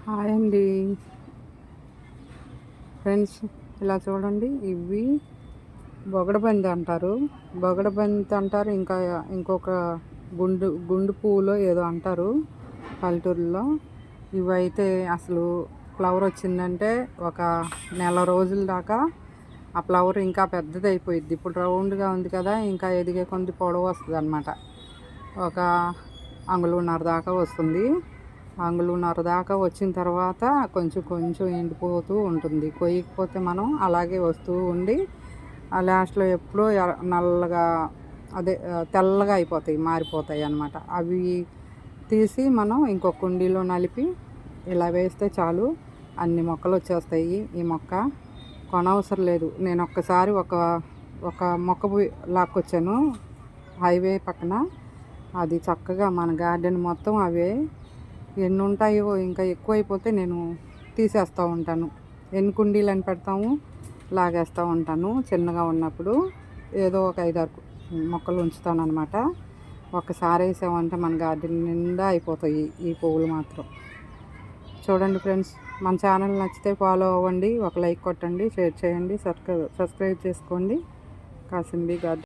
Hi అండి friends, ఇలా చూడండి. ఇవి బొగడబంతి అంటారు. బొగడబంతి అంటారు, ఇంకా ఇంకొక గుండు గుండు పువ్వులో ఏదో అంటారు పల్లెటూరులో. ఇవైతే అసలు ఫ్లవర్ వచ్చిందంటే ఒక నెల రోజుల దాకా ఆ ఫ్లవర్ ఇంకా పెద్దది అయిపోయిద్ది. ఇప్పుడు రౌండ్గా ఉంది కదా, ఇంకా ఎదిగే కొంచెం పొడవు వస్తుంది అనమాట. ఒక అంగుళన్నర దాకా వస్తుంది. అంగుళన్నర దాకా వచ్చిన తర్వాత కొంచెం కొంచెం ఎండిపోతూ ఉంటుంది. కొయ్యకపోతే మనం అలాగే వస్తూ ఉండి ఆ లాస్ట్లో ఎప్పుడో నల్లగా తెల్లగా అయిపోతాయి, మారిపోతాయి అన్నమాట. అవి తీసి మనం ఇంకొక కుండీలో నలిపి ఇలా వేస్తే చాలు, అన్ని మొక్కలు వచ్చేస్తాయి. ఈ మొక్క కొనవసరం లేదు. నేను ఒక్కసారి ఒక మొక్క లాక్కొచ్చాను హైవే పక్కన. అది చక్కగా మన గార్డెన్ మొత్తం అవే. ఎన్ని ఉంటాయో, ఇంకా ఎక్కువైపోతే నేను తీసేస్తూ ఉంటాను. ఎన్ని కుండీలు అని పెడతాము, లాగేస్తూ ఉంటాను. చిన్నగా ఉన్నప్పుడు ఏదో ఒక 5-6 మొక్కలు ఉంచుతాను అనమాట. ఒక్కసారి వేసామంటే మన గార్డెన్ నిండా అయిపోతాయి ఈ పువ్వులు మాత్రం. చూడండి ఫ్రెండ్స్, మన ఛానల్ నచ్చితే ఫాలో అవ్వండి, ఒక లైక్ కొట్టండి, షేర్ చేయండి, సబ్స్క్రైబ్ చేసుకోండి. కాసింబి గార్డెన్.